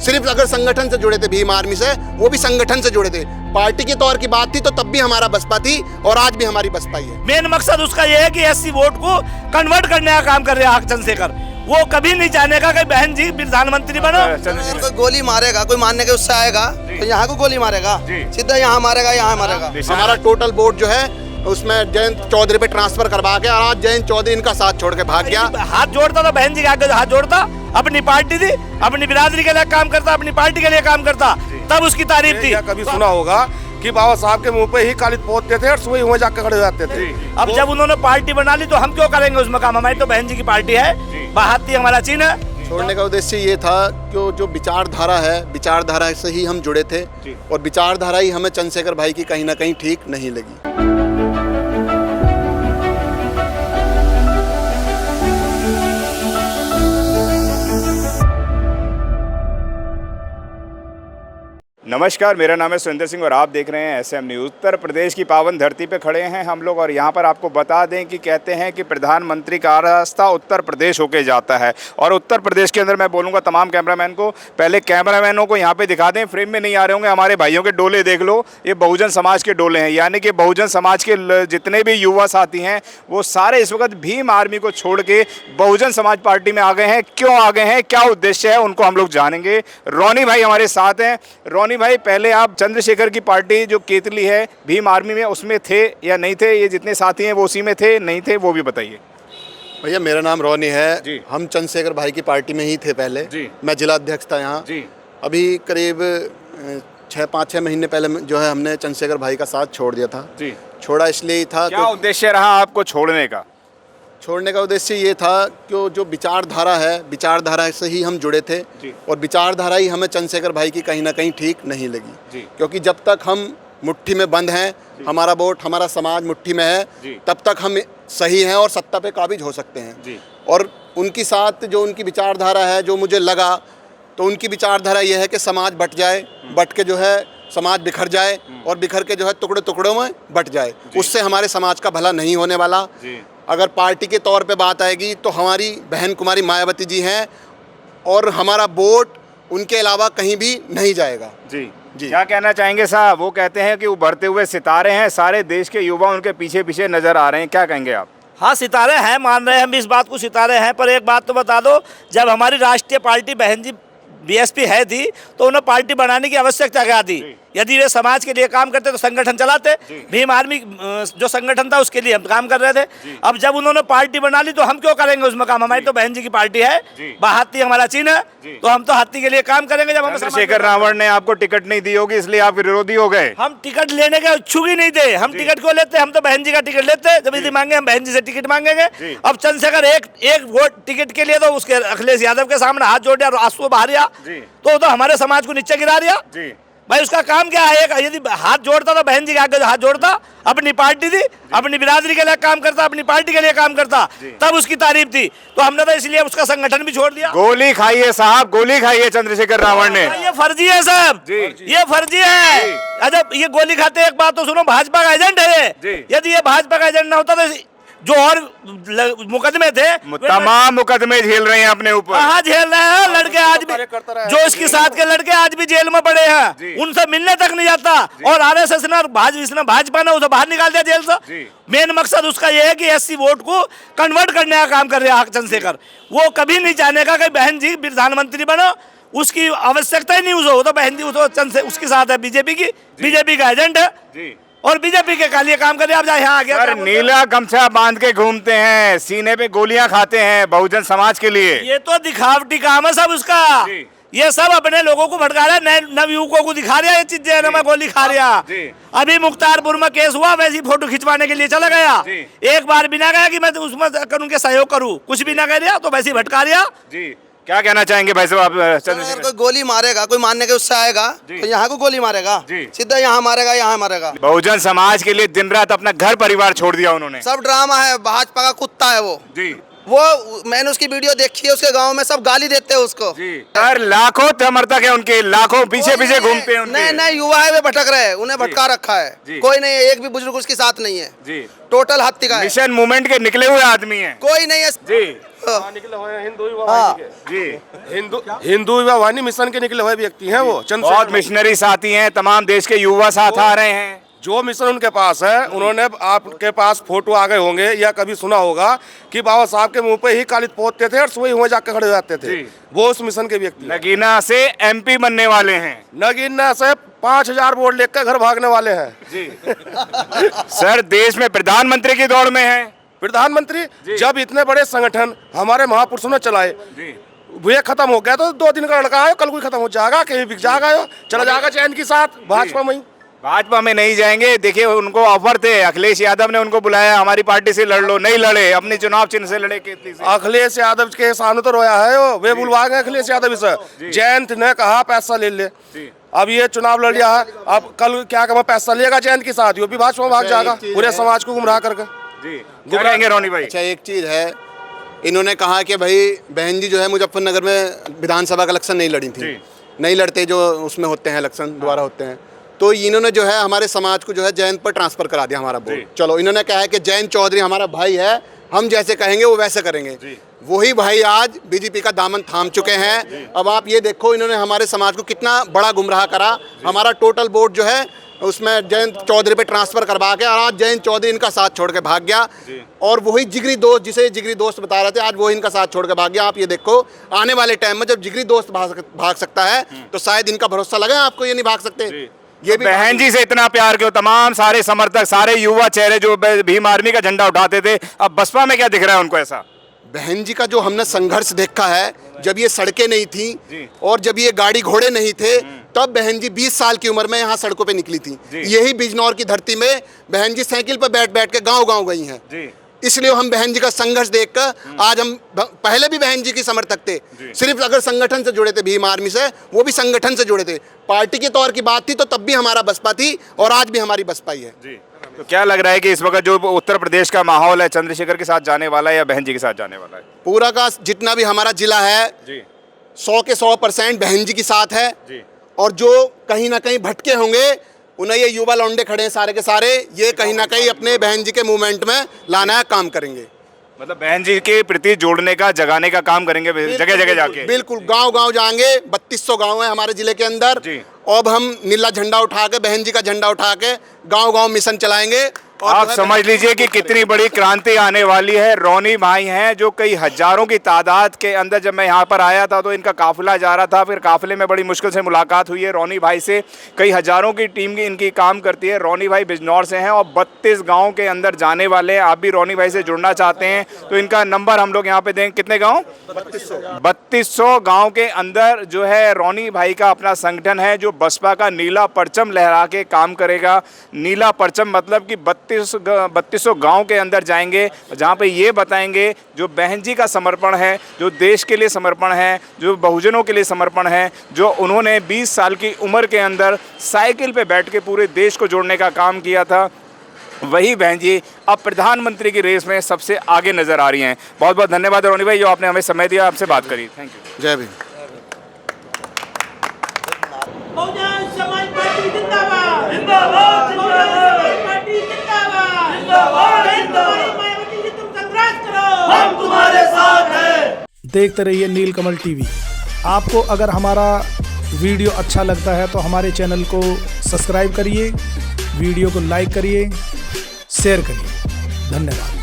सिर्फ अगर संगठन से जुड़े थे भीम आर्मी से, वो भी संगठन से जुड़े थे। पार्टी के तौर की बात थी तो तब भी हमारा बसपा थी और आज भी हमारी बसपा ही है। मेन मकसद उसका ये है कि एससी वोट को कन्वर्ट करने का काम कर रहे हैं चंद्रशेखर। वो कभी नहीं चाहेगा कि बहन जी प्रधानमंत्री बनो। कोई गोली मारेगा, कोई मारने के उससे आएगा तो यहाँ को गोली मारेगा, सीधा यहाँ मारेगा, यहाँ मारेगा। हमारा टोटल वोट जो है उसमें जयंत चौधरी पे ट्रांसफर करवा के, और आज जयंत चौधरी इनका साथ छोड़ के भाग गया। हाथ जोड़ता तो बहन जी के आगे हाथ जोड़ता, अपनी पार्टी थी, अपनी बिरादरी के लिए काम करता, अपनी पार्टी के लिए काम करता, तब उसकी तारीफ थी। कभी सुना होगा कि बाबा साहब के मुंह पे ही कालिद पोतते थे और सुबह वहीं जाकर खड़े हो जाते थे। अब जब उन्होंने पार्टी बना ली तो हम क्यों करेंगे उसमें काम? हमारी तो बहन जी की पार्टी है, बहाती हमारा चिन्ह है। छोड़ने का उद्देश्य ये था कि जो विचारधारा है, विचारधारा से ही हम जुड़े थे और विचारधारा ही हमें चंद्रशेखर भाई की कहीं ना कहीं ठीक नहीं लगी। नमस्कार, मेरा नाम है सुरेंद्र सिंह और आप देख रहे हैं एसएम न्यूज़। उत्तर प्रदेश की पावन धरती पे खड़े हैं हम लोग और यहाँ पर आपको बता दें कि कहते हैं कि प्रधानमंत्री का रास्ता उत्तर प्रदेश होके जाता है। और उत्तर प्रदेश के अंदर मैं बोलूँगा तमाम कैमरामैन को, पहले कैमरामैनों को यहाँ पे दिखा दें, फ्रेम में नहीं आ रहे होंगे, हमारे भाइयों के डोले देख लो, ये बहुजन समाज के डोले हैं। यानी कि बहुजन समाज के जितने भी युवा साथी हैं वो सारे इस वक्त भीम आर्मी को छोड़ के बहुजन समाज पार्टी में आ गए हैं। क्यों आ गए हैं, क्या उद्देश्य है, उनको हम लोग जानेंगे। रोनी भाई हमारे साथ हैं। रोनी भाई, पहले आप चंद्रशेखर की पार्टी जो केतली है भीम आर्मी में, उसमें थे या नहीं थे? ये जितने साथी हैं वो उसी में थे, नहीं थे, वो भी बताइए। भैया मेरा नाम रोनी है, हम चंद्रशेखर भाई की पार्टी में ही थे पहले। मैं जिला अध्यक्ष था यहाँ। अभी करीब 5-6 महीने पहले जो है हमने चंद्रशेखर भाई का साथ छोड़ दिया था। छोड़ा इसलिए ही था। क्या उद्देश्य रहा आपको छोड़ने का? छोड़ने का उद्देश्य ये था कि जो विचारधारा है, विचारधारा से ही हम जुड़े थे और विचारधारा ही हमें चंद्रशेखर भाई की कहीं ना कहीं ठीक नहीं लगी। क्योंकि जब तक हम मुट्ठी में बंद हैं, हमारा वोट, हमारा समाज मुट्ठी में है, तब तक हम सही हैं और सत्ता पे काबिज हो सकते हैं। और उनकी साथ जो उनकी विचारधारा है, जो मुझे लगा, तो उनकी विचारधारा ये है कि समाज बट जाए, बट के जो है समाज बिखर जाए और बिखर के जो है टुकड़े टुकड़ों में बट जाए। उससे हमारे समाज का भला नहीं होने वाला। अगर पार्टी के तौर पे बात आएगी तो हमारी बहन कुमारी मायावती जी हैं और हमारा वोट उनके अलावा कहीं भी नहीं जाएगा। जी। क्या कहना चाहेंगे साहब? वो कहते हैं कि उभरते हुए सितारे हैं, सारे देश के युवा उनके पीछे पीछे नजर आ रहे हैं, क्या कहेंगे आप? हाँ, सितारे हैं, मान रहे हैं हम इस बात को, सितारे हैं। पर एक बात तो बता दो, जब हमारी राष्ट्रीय पार्टी बहन जी बीएसपी है थी तो उन्हें पार्टी बनाने की आवश्यकता क्या थी? यदि वे समाज के लिए काम करते तो संगठन चलाते। भीम आर्मी जो संगठन था उसके लिए हम काम कर रहे थे। अब जब उन्होंने पार्टी बना ली तो हम क्यों करेंगे उसमें काम? हमारी तो बहन जी की पार्टी है, बहाती हमारा चिन्ह है, तो हम तो हाथी के लिए काम करेंगे। जब चंद्रशेखर रावण ने आपको टिकट नहीं दी होगी इसलिए आप विरोधी हो गए। हम टिकट लेने के इच्छुक ही नहीं थे। हम टिकट क्यों लेते? हम तो बहन जी का टिकट लेते। जब यदि मांगे हम बहन जी से टिकट मांगेंगे। अब चंद्रशेखर एक वोट टिकट के लिए तो उसके अखिलेश यादव के सामने हाथ जोड़ दिया और आंसू बहा दिया, तो हमारे समाज को नीचे गिरा दिया। भाई उसका काम क्या है? यदि हाथ जोड़ता तो बहन जी के आगे हाथ जोड़ता, अपनी पार्टी थी, अपनी बिरादरी के लिए काम करता, अपनी पार्टी के लिए काम करता, तब उसकी तारीफ थी। तो हमने तो इसलिए उसका संगठन भी छोड़ दिया। गोली खाइए साहब, गोली खाइए चंद्रशेखर रावण ने। ये फर्जी है साहब, ये फर्जी है। अजब, ये गोली खाते, एक बात तो सुनो, भाजपा का एजेंट है ये। यदि ये भाजपा का एजेंट ना होता तो जो और मुकदमे थे, तमाम मुकदमे झेल रहे हैं अपने ऊपर। हाँ, झेल रहे हैं लड़के आज भी, जो इसके साथ के लड़के आज भी जेल में पड़े हैं, उनसे मिलने तक नहीं जाता। और आरएसएस ने भाजपा ने उसे बाहर निकाल दिया जेल से। मेन मकसद उसका यह है कि एससी वोट को कन्वर्ट करने का काम कर रहे हैं चंद्रशेखर। वो कभी नहीं चाहेगा कि बहन जी प्रधानमंत्री बनो, उसकी आवश्यकता ही नहीं। वो तो बहन जी उसके साथ है, बीजेपी का एजेंट है और बीजेपी के कालिए काम कर रहे हैं। आप यहाँ आ गया, नीला गमछा बांध के घूमते हैं, सीने पे गोलियां खाते हैं बहुजन समाज के लिए। ये तो दिखावटी काम है सब उसका। ये सब अपने लोगों को भटका रहा है, नवयुवकों को दिखा रहा है ये चीजें, मैं गोली खा रहा। अभी मुख्तारपुर में केस हुआ, वैसी फोटो खिंचवाने के लिए चला गया। एक बार भी ना गया कि मैं उसमें उनके सहयोग करूँ, कुछ भी ना कर रहा, तो वैसे भटका रहा। क्या कहना चाहेंगे भाई साहब? अगर कोई गोली मारेगा, कोई मारने के उससे आएगा तो यहाँ को गोली मारेगा, सीधा यहाँ मारेगा, यहाँ मारेगा। बहुजन समाज के लिए दिन रात अपना घर परिवार छोड़ दिया उन्होंने। सब ड्रामा है, भाजपा का कुत्ता है वो। मैंने उसकी वीडियो देखी है, उसके गांव में सब गाली देते हैं उसको। सर लाखों समर्थक है उनके, लाखों पीछे पीछे घूमते हैं। नए युवा है, वे भटक रहे हैं, उन्हें भटका रखा है। कोई नहीं है, एक भी बुजुर्ग उसके साथ नहीं है। टोटल हत्या का मिशन मूवमेंट के निकले हुए आदमी है, कोई नहीं है। निकले हुए हैं हिंदू युवा वाहिनी के। हिंदू युवा वाहिनी मिशन के निकले हुए व्यक्ति हैं वो। बहुत मिशनरी साथी हैं, तमाम देश के युवा साथ आ रहे हैं। जो मिशन उनके पास है, उन्होंने आपके पास फोटो आ गए होंगे या कभी सुना होगा कि बाबा साहब के मुंह पे ही कालिद पोतते थे और सुबह हुए जाकर खड़े हो जाते थे। वो उस मिशन के व्यक्ति। नगीना से MP बनने वाले हैं। नगीना से 5000 वोट लेकर घर भागने वाले हैं जी। सर, देश में प्रधानमंत्री की दौड़ में है। प्रधानमंत्री जब इतने बड़े संगठन हमारे महापुरुषों ने चलाए, ये खत्म हो गया तो 2 दिन का लड़का है, कल कोई खत्म हो जाएगा, कहीं बिक जाएगा, चला जाएगा चैन के साथ भाजपा में। भाजपा में नहीं जाएंगे। देखिए, उनको ऑफर थे, अखिलेश यादव ने उनको बुलाया, हमारी पार्टी से लड़ लो, नहीं लड़े, अपने चुनाव चिन्ह से लड़े। अखिलेश यादव के सामने तो रोया है वे बुलवा गए अखिलेश यादव से। जयंत ने कहा पैसा ले ले, अब ये चुनाव लड़ लिया है, अब कल क्या कहा पैसा लेगा जयंत के साथ, वो भी भाजपा में भाग जाएगा, पूरे समाज को गुमराह करके गुमराहेंगे रोनी भाई। अच्छा, एक चीज़ है, इन्होंने कहा कि भाई बहन जी जो है मुजफ्फरनगर में विधानसभा का इलेक्शन नहीं लड़ी थी, नहीं लड़ते जो उसमें होते हैं इलेक्शन द्वारा होते हैं, तो इन्होंने जो है हमारे समाज को जो है जयंत पर ट्रांसफर करा दिया हमारा वोट। चलो, इन्होंने कहा है कि जयंत चौधरी हमारा भाई है, हम जैसे कहेंगे वो वैसे करेंगे। वही भाई आज बीजेपी का दामन थाम चुके हैं। अब आप ये देखो, इन्होंने हमारे समाज को कितना बड़ा गुमराह करा। हमारा टोटल वोट जो है उसमें जयंत चौधरी पे ट्रांसफर करवा के, और आज जयंत चौधरी इनका साथ छोड़ के भाग गया। और वही जिगरी दोस्त, जिसे जिगरी दोस्त बता रहे थे, आज वो इनका साथ छोड़ के भाग गया। आप ये देखो, आने वाले टाइम में जब जिगरी दोस्त भाग सकता है तो शायद इनका भरोसा लगा, आपको ये नहीं भाग सकते। ये भी बहन जी से इतना प्यार क्यों? तमाम सारे समर्थक, सारे युवा चेहरे जो भीम आर्मी का झंडा उठाते थे, अब बसपा में क्या दिख रहा है उनको ऐसा? बहन जी का जो हमने संघर्ष देखा है, जब ये सड़कें नहीं थी और जब ये गाड़ी घोड़े नहीं थे, तब बहन जी 20 साल की उम्र में यहाँ सड़कों पे निकली थी। यही बिजनौर की धरती में बहन जी साइकिल पर बैठ बैठ के गांव-गांव गई हैं। इसलिए हम बहन जी का संघर्ष देखकर आज हम, पहले भी बहन जी की समर्थक थे, सिर्फ अगर संगठन से जुड़े थे, भीम आर्मी से, वो भी संगठन से जुड़े थे। पार्टी के तौर की बात थी तो तब भी हमारा बसपा थी और आज भी हमारी बसपा ही है। तो क्या लग रहा है कि इस वक्त जो उत्तर प्रदेश का माहौल है, चंद्रशेखर के साथ जाने वाला है या बहन जी के साथ जाने वाला है? पूरा का जितना भी हमारा जिला है 100 के 100% बहन जी के साथ है। और जो कहीं ना कहीं भटके होंगे, उन्हें ये युवा लौंडे खड़े हैं सारे के सारे, ये कहीं ना कहीं अपने बहन जी के मूवमेंट में लाना है, काम करेंगे। मतलब बहन जी के प्रति जोड़ने का, जगाने का काम करेंगे जगह जगह जाके। बिल्कुल, गांव-गांव जाएंगे। 3200 गांव है हमारे जिले के अंदर। अब हम नीला झंडा उठा के, बहन जी का झंडा उठा के गांव-गांव मिशन चलाएंगे। आप समझ लीजिए कि कितनी बड़ी क्रांति आने वाली है। रोनी भाई हैं जो कई हजारों की तादाद के अंदर, जब मैं यहाँ पर आया था तो इनका काफिला जा रहा था, फिर काफिले में बड़ी मुश्किल से मुलाकात हुई है रोनी भाई से। कई हजारों की टीम की इनकी काम करती है। रोनी भाई बिजनौर से हैं और 32 गाँव के अंदर जाने वाले हैं। आप भी रोनी भाई से जुड़ना चाहते हैं तो इनका नंबर हम लोग यहाँ पे देंगे। कितने गाँव? 3200 गाँव के अंदर जो है रोनी भाई का अपना संगठन है, जो बसपा का नीला परचम लहरा के काम करेगा। नीला परचम मतलब कि 3200 गांव के अंदर जाएंगे, जहां पे ये बताएंगे जो बहन जी का समर्पण है, जो देश के लिए समर्पण है, जो बहुजनों के लिए समर्पण है, जो उन्होंने 20 साल की उम्र के अंदर साइकिल पे बैठ के पूरे देश को जोड़ने का काम किया था, वही बहन जी अब प्रधानमंत्री की रेस में सबसे आगे नजर आ रही हैं। बहुत बहुत धन्यवाद रोनी भाई, जो आपने हमें समय दिया, आपसे बात करी। Thank you. जय भीम। बहुजन समाज पार्टी जिंदाबाद, जिंदाबाद, बहुजन समाज पार्टी जिंदाबाद, जिंदाबाद, जिंदाबाद। मायावती जी, तुम संघर्ष करो, हम तुम्हारे साथ हैं। देखते रहिए नीलकमल टीवी। आपको अगर हमारा वीडियो अच्छा लगता है तो हमारे चैनल को सब्सक्राइब करिए, वीडियो को लाइक करिए, शेयर करिए। धन्यवाद।